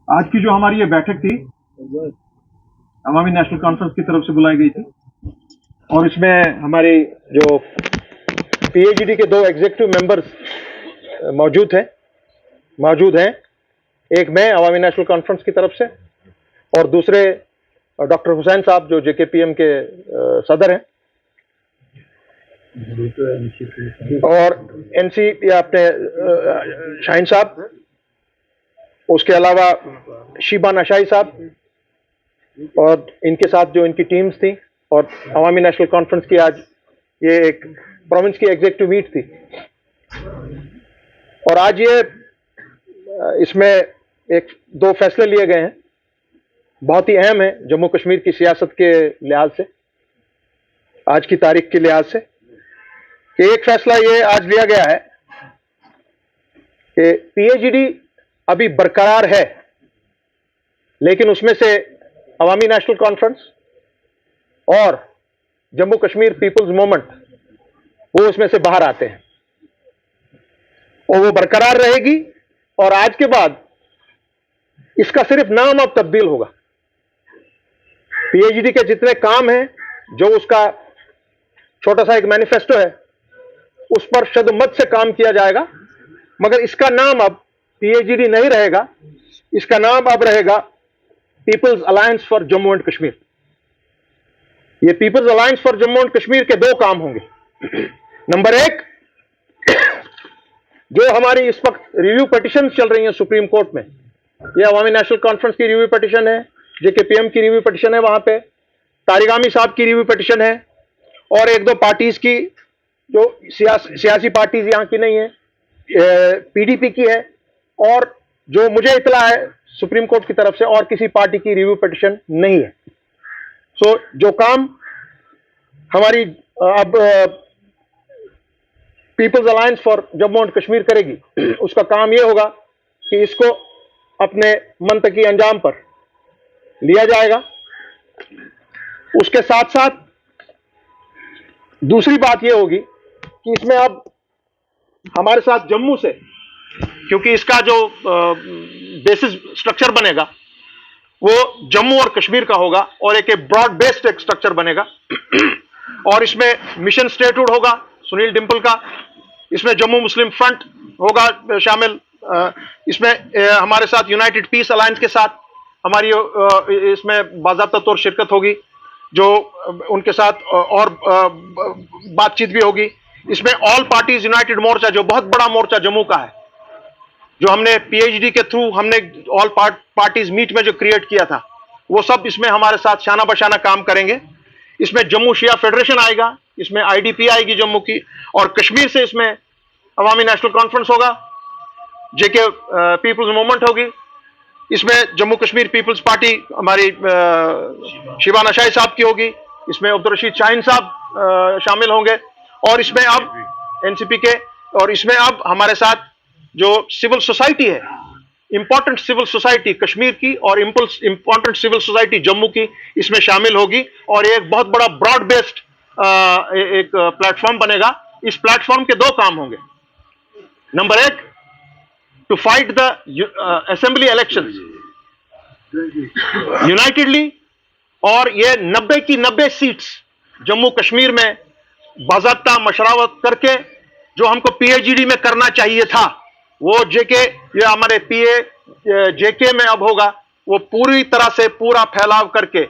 आज की जो हमारी ये बैठक थी अवामी नेशनल कॉन्फ्रेंस की तरफ से बुलाई गई थी और इसमें हमारे जो पीएचडी के दो एग्जीक्यूटिव मेंबर्स मौजूद हैं। एक मैं अवामी नेशनल कॉन्फ्रेंस की तरफ से और दूसरे डॉक्टर हुसैन साहब जो जेकेपीएम के सदर हैं और एनसी अपने शाहीन साहब, उसके अलावा शिबा नशाई साहब और इनके साथ जो इनकी टीम्स थी और अवामी नेशनल कॉन्फ्रेंस की आज ये एक प्रोविंस की एग्जीक्यूटिव मीट थी और आज ये इसमें एक दो फैसले लिए गए हैं, बहुत ही अहम है जम्मू कश्मीर की सियासत के लिहाज से, आज की तारीख के लिहाज से। कि एक फैसला ये आज लिया गया है कि पीएचडी अभी बरकरार है, लेकिन उसमें से अवामी नेशनल कॉन्फ्रेंस और जम्मू कश्मीर पीपल्स मूवमेंट वो उसमें से बाहर आते हैं और वो बरकरार रहेगी और आज के बाद इसका सिर्फ नाम अब तब्दील होगा। पीएचडी के जितने काम हैं, जो उसका छोटा सा एक मैनिफेस्टो है, उस पर शदमत से काम किया जाएगा, मगर इसका नाम अब पीएचडी नहीं रहेगा, इसका नाम अब रहेगा people's alliance for Jammu and Kashmir. ये peoples alliance for Jammu and Kashmir के दो काम होंगे। नंबर एक, जो हमारी इस वक्त रिव्यू पिटिशन चल रही है सुप्रीम कोर्ट में, ये अवामी नेशनल कॉन्फ्रेंस की रिव्यू पिटिशन है, जेकेपीएम की रिव्यू पिटिशन है, वहां पे तारिगामी साहब की रिव्यू पिटिशन है और एक दो पार्टीज की जो सियासी पार्टीज यहां की नहीं है, पीडीपी की है और जो मुझे इतला है सुप्रीम कोर्ट की तरफ से और किसी पार्टी की रिव्यू पिटिशन नहीं है। सो जो काम हमारी अब peoples alliance for Jammu and Kashmir करेगी, उसका काम यह होगा कि इसको अपने मंतकी अंजाम पर लिया जाएगा। उसके साथ साथ दूसरी बात यह होगी कि इसमें अब हमारे साथ जम्मू से, क्योंकि इसका जो बेसिस स्ट्रक्चर बनेगा वो जम्मू और कश्मीर का होगा और एक ब्रॉड बेस्ड एक स्ट्रक्चर बनेगा और इसमें मिशन स्टेटहुड होगा सुनील डिंपल का, इसमें जम्मू मुस्लिम फ्रंट होगा शामिल, इसमें हमारे साथ यूनाइटेड पीस अलायंस के साथ हमारी इसमें बाज़ाब्ता तौर शिरकत होगी, जो उनके साथ और बातचीत भी होगी। इसमें ऑल पार्टीज यूनाइटेड मोर्चा, जो बहुत बड़ा मोर्चा जम्मू का है, जो हमने पीएचडी के थ्रू हमने ऑल पार्टीज मीट में जो क्रिएट किया था, वो सब इसमें हमारे साथ शाना बशाना काम करेंगे। इसमें जम्मू शिया फेडरेशन आएगा, इसमें आईडीपी आएगी जम्मू की, और कश्मीर से इसमें अवामी नेशनल कॉन्फ्रेंस होगा, जेके पीपल्स मूवमेंट होगी, इसमें जम्मू कश्मीर पीपल्स पार्टी हमारी शिबा नशाई साहब की होगी, इसमें अब्दुल रशीद शाहीन साहब शामिल होंगे और इसमें अब एनसीपी के, और इसमें अब हमारे साथ जो सिविल सोसाइटी है, इंपॉर्टेंट सिविल सोसाइटी कश्मीर की और इंपॉर्टेंट सिविल सोसाइटी जम्मू की इसमें शामिल होगी और एक बहुत बड़ा ब्रॉड बेस्ड एक प्लेटफॉर्म बनेगा। इस प्लेटफॉर्म के दो काम होंगे। नंबर एक, to fight the assembly elections unitedly, और ये 90 की 90 सीट्स जम्मू कश्मीर में बाज़ाब्ता मशरावत करके जो हमको पीएचडी में करना चाहिए था, वो जेके या हमारे पीए जेके में अब होगा, वो पूरी तरह से पूरा फैलाव करके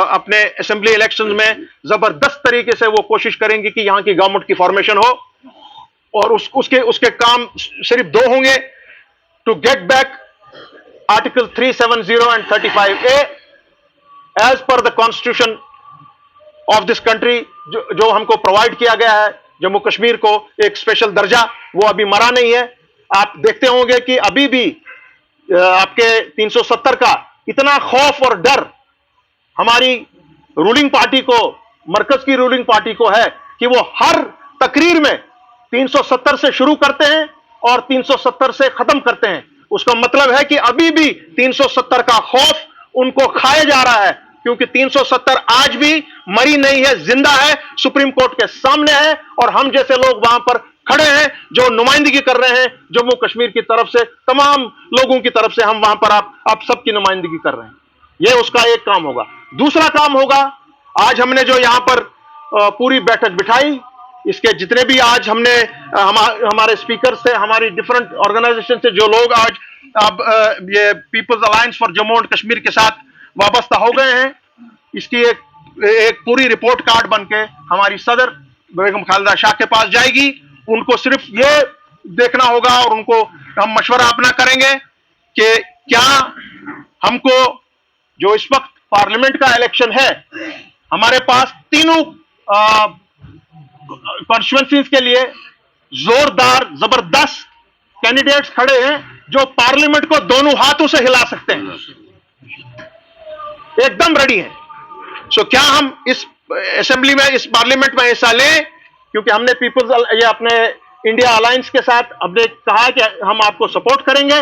अपने असेंबली इलेक्शंस में जबरदस्त तरीके से वो कोशिश करेंगे कि यहां की गवर्नमेंट की फॉर्मेशन हो। और उसके काम सिर्फ दो होंगे, to get back article 370 and 35A as per the constitution of this country, जो हमको प्रोवाइड किया गया है जम्मू कश्मीर को एक स्पेशल दर्जा, वो अभी मरा नहीं है। आप देखते होंगे कि अभी भी आपके 370 का इतना खौफ और डर हमारी रूलिंग पार्टी को, मरकज की रूलिंग पार्टी को है कि वो हर तकरीर में 370 से शुरू करते हैं और 370 से खत्म करते हैं। उसका मतलब है कि अभी भी 370 का खौफ उनको खाया जा रहा है, क्योंकि 370 आज भी मरी नहीं है, जिंदा है, सुप्रीम कोर्ट के सामने है और हम जैसे लोग वहां पर खड़े हैं, जो नुमाइंदगी कर रहे हैं जम्मू कश्मीर की तरफ से, तमाम लोगों की तरफ से। हम वहां पर आप सबकी नुमाइंदगी कर रहे हैं। यह उसका एक काम होगा। दूसरा काम होगा, आज हमने जो यहां पर पूरी बैठक बिठाई, इसके जितने भी आज हमने हमारे स्पीकर से, हमारी डिफरेंट ऑर्गेनाइजेशन से जो लोग आज अब ये peoples alliance for Jammu and Kashmir के साथ वाबस्ता हो गए हैं, इसकी एक पूरी रिपोर्ट कार्ड बनके हमारी सदर बेगम खालिदा शाह के पास जाएगी। उनको सिर्फ ये देखना होगा और उनको हम मशवरा अपना करेंगे कि क्या हमको, जो इस वक्त पार्लियामेंट का इलेक्शन है, हमारे पास तीनों कॉन्स्टिट्यूएंसीज के लिए जोरदार जबरदस्त कैंडिडेट्स खड़े हैं जो पार्लियामेंट को दोनों हाथों से हिला सकते हैं, एकदम रेडी हैं। सो क्या हम इस असेंबली में, इस पार्लियामेंट में हिस्सा लें? क्योंकि हमने ये अपने इंडिया अलायंस के साथ हमने कहा कि हम आपको सपोर्ट करेंगे।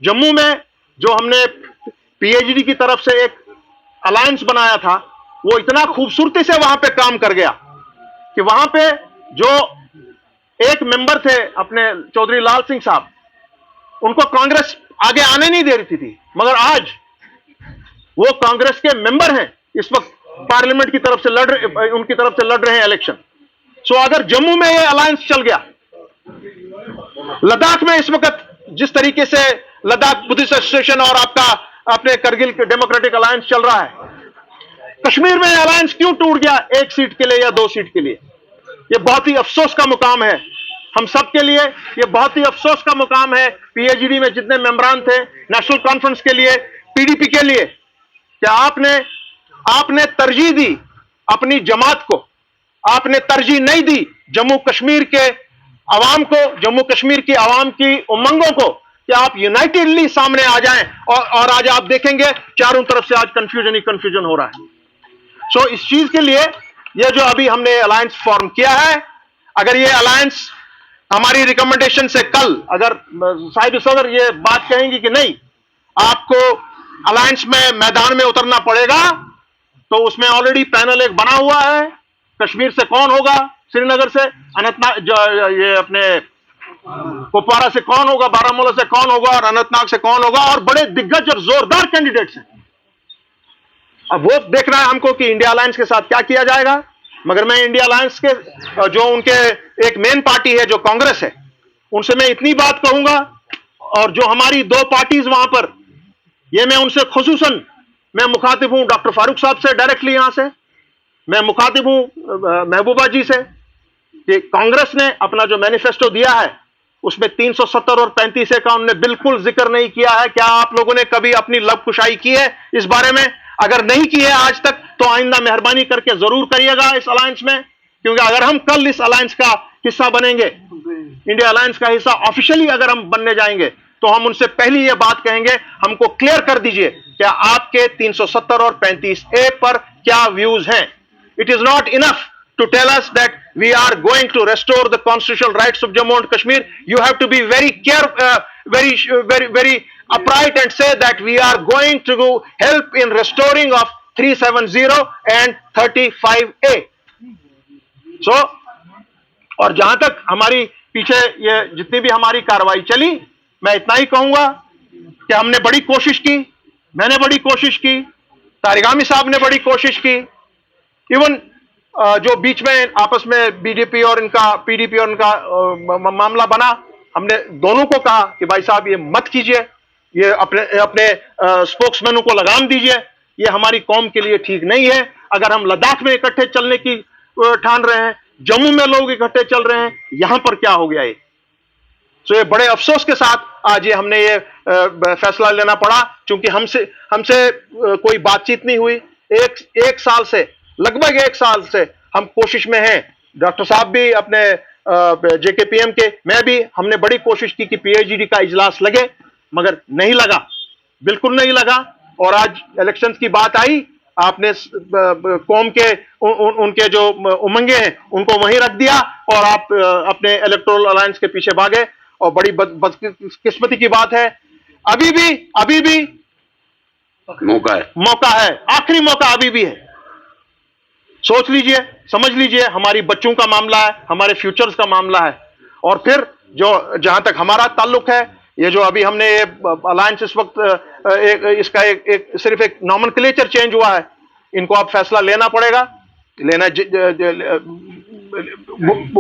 जम्मू में जो हमने पीएचडी की तरफ से एक अलायंस बनाया था, वो इतना खूबसूरती से वहां पे काम कर गया कि वहां पे जो एक मेंबर थे अपने चौधरी लाल सिंह साहब, उनको कांग्रेस आगे आने नहीं दे रही थी, मगर आज वो कांग्रेस के मेंबर हैं, इस वक्त पार्लियामेंट की तरफ से उनकी तरफ से लड़ रहे हैं इलेक्शन। सो अगर जम्मू में ये अलायंस चल गया, लद्दाख में इस वक्त जिस तरीके से लद्दाख बुद्धिस्ट एसोसिएशन और आपका अपने करगिल डेमोक्रेटिक अलायंस चल रहा है, कश्मीर में अलायंस क्यों टूट गया एक सीट के लिए या 2 सीट के लिए? यह बहुत ही अफसोस का मुकाम है हम सब के लिए। यह बहुत ही अफसोस का मुकाम है पीएचडी में जितने मेंबरान थे, नेशनल कॉन्फ्रेंस के लिए, पीडीपी के लिए, क्या आपने तरजीह दी अपनी जमात को, आपने तरजीह नहीं दी जम्मू कश्मीर के अवाम को, जम्मू कश्मीर की अवाम की उमंगों को, कि आप यूनाइटेडली सामने आ जाएं। और आज आप देखेंगे चारों तरफ से आज कंफ्यूजन ही कंफ्यूजन हो रहा है। सो इस चीज के लिए ये जो अभी हमने अलायंस फॉर्म किया है, अगर ये अलायंस हमारी रिकमेंडेशन से कल अगर साहिब सदर ये बात कहेंगी कि नहीं, आपको अलायंस में मैदान में उतरना पड़ेगा, तो उसमें ऑलरेडी पैनल एक बना हुआ है। कश्मीर से कौन होगा, श्रीनगर से, अनंतनाग, ये अपने कुपवारा से कौन होगा, बारामूला से कौन होगा और अनंतनाग से कौन होगा, और बड़े दिग्गज और जोरदार कैंडिडेट्स हैं। अब वो देखना है हमको कि इंडिया अलायंस के साथ क्या किया जाएगा। मगर मैं इंडिया अलायंस के जो उनके एक मेन पार्टी है जो कांग्रेस है, उनसे मैं इतनी बात कहूंगा, और जो हमारी 2 पार्टीज वहां पर, ये मैं उनसे खुसूसन मैं मुखातिब हूं डॉक्टर फारूक साहब से डायरेक्टली, यहां से मैं मुखातिब हूं महबूबा जी से, कि कांग्रेस ने अपना जो मैनिफेस्टो दिया है उसमें 370 और 35A का उन्होंने बिल्कुल जिक्र नहीं किया है। क्या आप लोगों ने कभी अपनी लबकुशाई की है इस बारे में? अगर नहीं की है आज तक, तो आइंदा मेहरबानी करके जरूर करिएगा इस अलायंस में, क्योंकि अगर हम कल इस अलायंस का हिस्सा बनेंगे, इंडिया अलायंस का हिस्सा ऑफिशियली अगर हम बनने जाएंगे, तो हम उनसे पहली ये बात कहेंगे, हमको क्लियर कर दीजिए क्या आपके 370 और 35A पर क्या व्यूज हैं। It is not enough to tell us that we are going to restore the constitutional rights of Jammu and Kashmir. You have to be very careful, very upright and say that we are going to help in restoring of 370 and 35A. So, और जहां तक हमारी पीछे ये जितनी भी हमारी कार्रवाई चली, मैं इतना ही कहूंगा कि हमने बड़ी कोशिश की, मैंने बड़ी कोशिश की, तारिगामी साहब ने बड़ी कोशिश की, इवन जो बीच में आपस में बीजेपी और इनका, पीडीपी और इनका मामला बना, हमने दोनों को कहा कि भाई साहब ये मत कीजिए, ये अपने स्पोक्समैनों को लगाम दीजिए, ये हमारी कौम के लिए ठीक नहीं है। अगर हम लद्दाख में इकट्ठे चलने की ठान रहे हैं, जम्मू में लोग इकट्ठे चल रहे हैं, यहां पर क्या हो गया ये? तो ये बड़े अफसोस के साथ आज ये हमने ये फैसला लेना पड़ा, क्योंकि हमसे कोई बातचीत नहीं हुई। एक साल से, लगभग 1 साल से हम कोशिश में हैं। डॉक्टर साहब भी अपने जेकेपीएम के, मैं भी, हमने बड़ी कोशिश की कि पीएचडी का इजलास लगे, मगर नहीं लगा, बिल्कुल नहीं लगा। और आज इलेक्शंस की बात आई, आपने कौम के उनके जो उमंगे हैं उनको वहीं रख दिया और आप अपने इलेक्टोरल अलायंस के पीछे भागे। और बड़ी बदकिस्मती की बात है, अभी भी मौका है, आखिरी मौका अभी भी है। सोच लीजिए, समझ लीजिए, हमारी बच्चों का मामला है, हमारे फ्यूचर्स का मामला है, और फिर जो जहां तक हमारा ताल्लुक है, ये जो अभी हमने ये अलायंस इस वक्त इसका सिर्फ एक नॉमेनक्लेचर चेंज हुआ है, इनको अब फैसला लेना पड़ेगा, लेना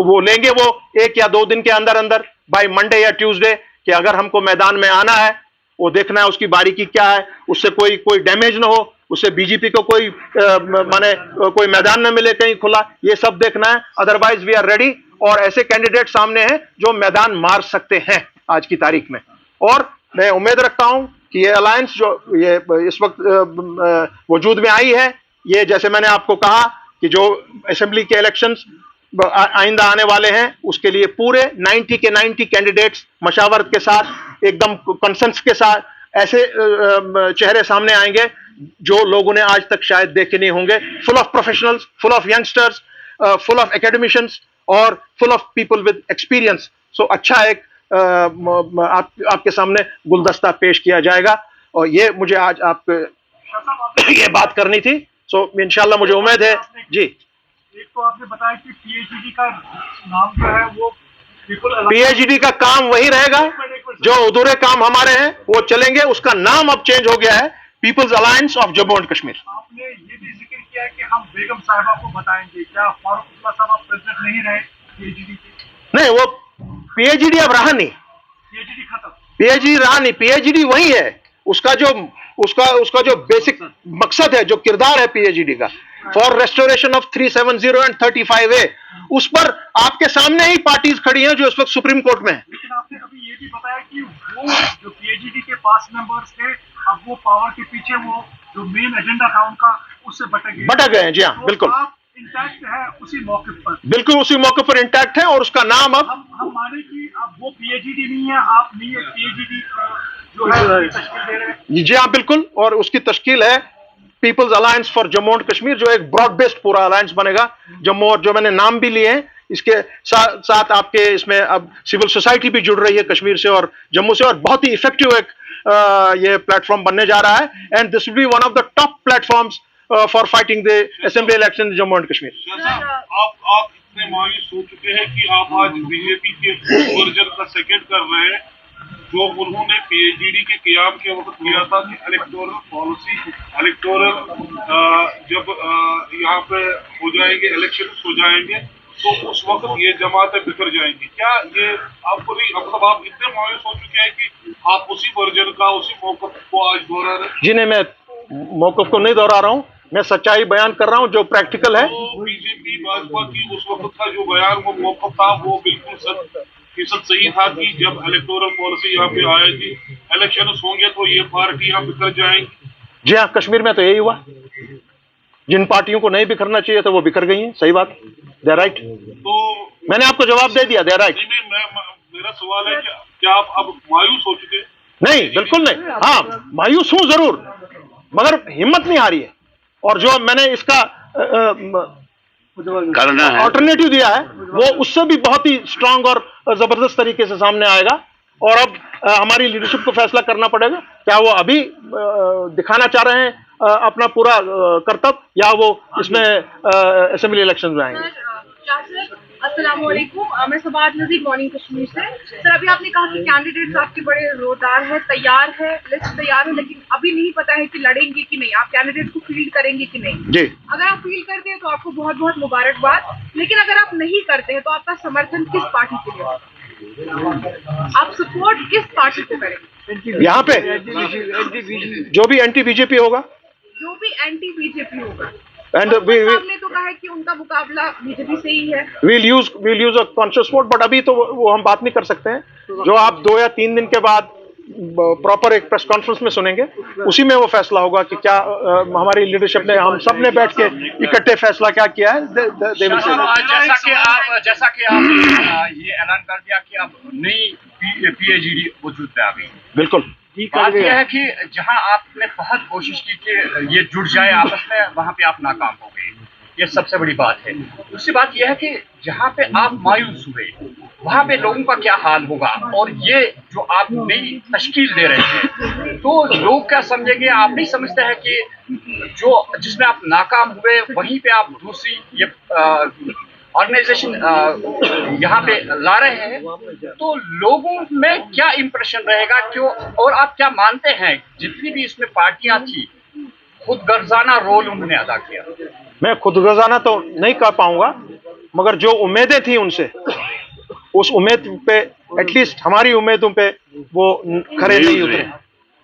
वो लेंगे वो 1 या 2 दिन के अंदर अंदर, बाय मंडे या ट्यूसडे, कि अगर हमको मैदान में आना है, वो देखना है उसकी बारीकी क्या है, उससे कोई डैमेज ना हो, उससे बीजेपी को कोई माने कोई मैदान न मिले कहीं खुला, ये सब देखना है। अदरवाइज वी आर रेडी, और ऐसे कैंडिडेट सामने हैं जो मैदान मार सकते हैं आज की तारीख में। और मैं उम्मीद रखता हूं कि ये अलायंस जो ये इस वक्त वजूद में आई है, ये जैसे मैंने आपको कहा कि जो असेंबली के इलेक्शंस आइंदा आने वाले हैं, उसके लिए पूरे 90 के 90 कैंडिडेट्स मशावरत के साथ, एकदम कंसेंस के साथ ऐसे चेहरे सामने आएंगे जो लोगों ने आज तक शायद देखे नहीं होंगे, full of professionals, full of youngsters, full of academicians और full of people with experience. So अच्छा एक आपके सामने गुलदस्ता पेश किया जाएगा, और ये मुझे आज आप ये बात करनी थी। सो इंशाल्लाह मुझे उम्मीद है जी। एक तो आपने बताया कि पीएचईडी का नाम जो है वो पीएचईडी का काम वही रहेगा, जो अधूरे काम हमारे हैं वो चलेंगे, उसका नाम अब चेंज हो गया है peoples alliance of Jammu and Kashmir. आपने ये भी जिक्र किया है कि हम बेगम साहिबा को बताएंगे, क्या फारूक अब्दुल्ला साहब प्रेसिडेंट नहीं रहे पीएचईडी के? नहीं, वो पीएचईडी अब रहा नहीं, पीएचईडी खत्म, पीएचईडी रहा नहीं, पीएचईडी वही है। उसका जो बेसिक मकसद है, जो किरदार है पीएचईडी का, for restoration of 370 and 35A, उस पर आपके सामने ही पार्टीज खड़ी हैं जो इस वक्त सुप्रीम कोर्ट में है। लेकिन आपने अभी ये भी बताया कि वो जो पीएचईडी के पास मेंबर्स थे, अब वो पावर के पीछे वो जो मेन एजेंडा था उनका, उससे भटक गए हैं। जी हाँ, तो बिल्कुल, आप इंटैक्ट है उसी मौके पर, बिल्कुल उसी मौके पर इंटैक्ट है, और उसका नाम अब हम माने कि अब वो पीएचईडी नहीं है, आप नहीं है पीएचईडी जो है तश्कील दे रहे हैं। जी हाँ, बिल्कुल, और उसकी तश्कील है peoples alliance for Jammu and Kashmir, जो एक ब्रॉड बेस्ड पूरा अलायंस बनेगा जम्मू, और जो मैंने नाम भी लिए हैं, इसके साथ आपके इसमें अब सिविल सोसाइटी भी जुड़ रही है कश्मीर से और जम्मू से, और बहुत ही इफेक्टिव एक ये प्लेटफॉर्म बनने जा रहा है, and this will be one of the top platforms for fighting the assembly election in Jammu and Kashmir. आप इतने मायूस हो चुके हैं कि आप आज बीजेपी के वर्जन का सेकंड कर रहे हैं, जो उन्होंने पीएचईडी के क़याम के वक्त किया था कि इलेक्टोरल पॉलिसी, जब यहाँ पे हो जाएंगे इलेक्शन हो जाएंगे तो उस वक्त ये जमातें बिखर जाएंगी। क्या ये आपको नहीं, मतलब आप इतने मायूस हो चुके हैं कि आप उसी वर्जन का, उसी मौक़िफ़ को आज दोहरा रहे हैं? जी नहीं, मैं मौक़िफ़ को नहीं दोहरा रहा हूँ, मैं सच्चाई बयान कर रहा हूँ जो प्रैक्टिकल है। तो बीजेपी भाजपा की उस वक्त का जो बयान, वो मौक़िफ़ था, वो बिल्कुल फीसद सही था कि जब इलेक्टोरल पॉलिसी यहाँ पे आएगी, इलेक्शन होंगे तो ये पार्टी यहाँ बिखर जाएंगी। जी हाँ, कश्मीर में तो यही हुआ, जिन पार्टियों को नहीं बिखरना चाहिए था वो बिखर गई हैं। सही बात, दे राइट। तो मैंने आपको जवाब दे दिया, दे राइट। मेरा सवाल है कि क्या आप अब मायूस हो चुके? नहीं, बिल्कुल नहीं। हाँ, मायूस हूं जरूर, मगर हिम्मत नहीं आ रही है, और जो मैंने इसका ऑल्टरनेटिव दिया है वो उससे भी बहुत ही स्ट्रांग और जबरदस्त तरीके से सामने आएगा। और अब हमारी लीडरशिप को फैसला करना पड़ेगा, क्या वो अभी दिखाना चाह रहे हैं अपना पूरा कर्तव्य, या वो इसमें असेंबली इलेक्शन में आएंगे। अस्सलामुअलैकुम, मैं सबात नज़ीर, मॉर्निंग कश्मीर से। सर, अभी आपने कहा कि कैंडिडेट्स आपके बड़े जोरदार है, तैयार है, लिस्ट तैयार है, लेकिन अभी नहीं पता है कि लड़ेंगे कि नहीं, आप कैंडिडेट्स को फील्ड करेंगे कि नहीं। जी, अगर आप फील्ड करते हैं तो आपको बहुत बहुत मुबारकबाद, लेकिन अगर आप नहीं करते हैं तो आपका समर्थन किस पार्टी के लिए होगा? आप सपोर्ट किस पार्टी को करेंगे? यहाँ पे जो भी एंटी बीजेपी होगा, जो भी एंटी बीजेपी होगा, एंड आपने तो कहा है कि उनका मुकाबला बीजेपी से ही है। we'll use a conscious vote, but अभी तो वो हम बात नहीं कर सकते हैं। जो आप 2 या 3 दिन के बाद प्रॉपर एक प्रेस कॉन्फ्रेंस में सुनेंगे, उसी में वो फैसला होगा कि क्या हमारी लीडरशिप ने, हम सब ने बैठ के इकट्ठे फैसला क्या किया है। जैसा कि आप ये ऐलान कर दिया कि अब नई पीएचईडी वजूद में आ गई, बिल्कुल बात यह है कि जहां आपने बहुत कोशिश की कि ये जुड़ जाए आपस में, वहां पे आप नाकाम हो गए, ये सबसे बड़ी बात है। दूसरी बात यह है कि जहां पे आप मायूस हुए, वहां पे लोगों का क्या हाल होगा, और ये जो आप नई तश्कील दे रहे हैं तो लोग क्या समझेंगे? आप नहीं समझते हैं कि जो जिसमें आप नाकाम हुए वहीं पे आप दूसरी ये ऑर्गेनाइजेशन यहाँ पे ला रहे हैं, तो लोगों में क्या इंप्रेशन रहेगा, क्यों, और आप क्या मानते हैं जितनी भी इसमें पार्टियां थी खुद गर्जाना रोल उन्होंने अदा किया? मैं खुद गजाना तो नहीं कह पाऊंगा, मगर जो उम्मीदें थी उनसे, उस उम्मीद पे, एटलीस्ट हमारी उम्मीदों पे वो खरे नहीं उतरे।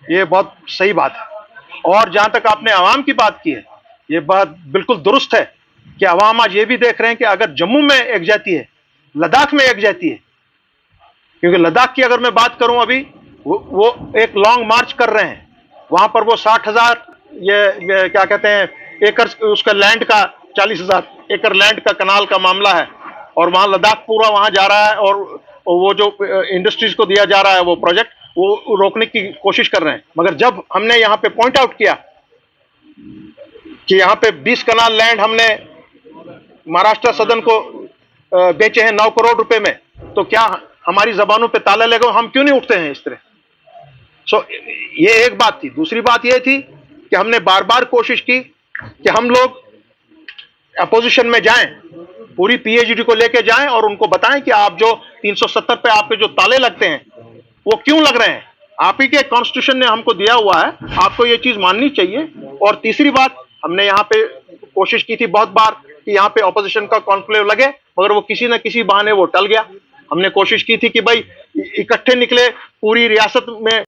ये बहुत सही बात है। और जहां तक आपने आवाम की बात की है, ये बात बिल्कुल दुरुस्त है कि आवाम आज ये भी देख रहे हैं कि अगर जम्मू में एक जाती है, लद्दाख में एक जाती है, क्योंकि लद्दाख की अगर मैं बात करूं, अभी वो एक लॉन्ग मार्च कर रहे हैं, वहां पर वो 60,000 ये क्या कहते हैं एकड़ उसका लैंड का, 40,000 एकड़ लैंड का कनाल का मामला है, और वहां लद्दाख पूरा वहां जा रहा है, और वो जो इंडस्ट्रीज को दिया जा रहा है वो प्रोजेक्ट, वो रोकने की कोशिश कर रहे हैं। मगर जब हमने यहाँ पे पॉइंट आउट किया कि यहाँ पे 20 कनाल लैंड हमने महाराष्ट्र सदन को बेचे हैं 9 करोड़ रुपए में, तो क्या हमारी जबानों पे ताला लगे? हम क्यों नहीं उठते हैं इस तरह? सो ये एक बात थी। दूसरी बात ये थी कि हमने बार बार कोशिश की कि हम लोग अपोजिशन में जाएं, पूरी पीएचडी को लेके जाएं और उनको बताएं कि आप जो 370 पे आपके जो ताले लगते हैं वो क्यों लग रहे हैं, आप ही के कॉन्स्टिट्यूशन ने हमको दिया हुआ है, आपको ये चीज माननी चाहिए। और तीसरी बात, हमने यहाँ पे कोशिश की थी बहुत बार कि यहाँ पे ऑपोजिशन का कॉन्क्लेव लगे, मगर वो किसी न किसी बहाने वो टल गया। हमने कोशिश की थी कि भाई इकट्ठे निकले पूरी रियासत में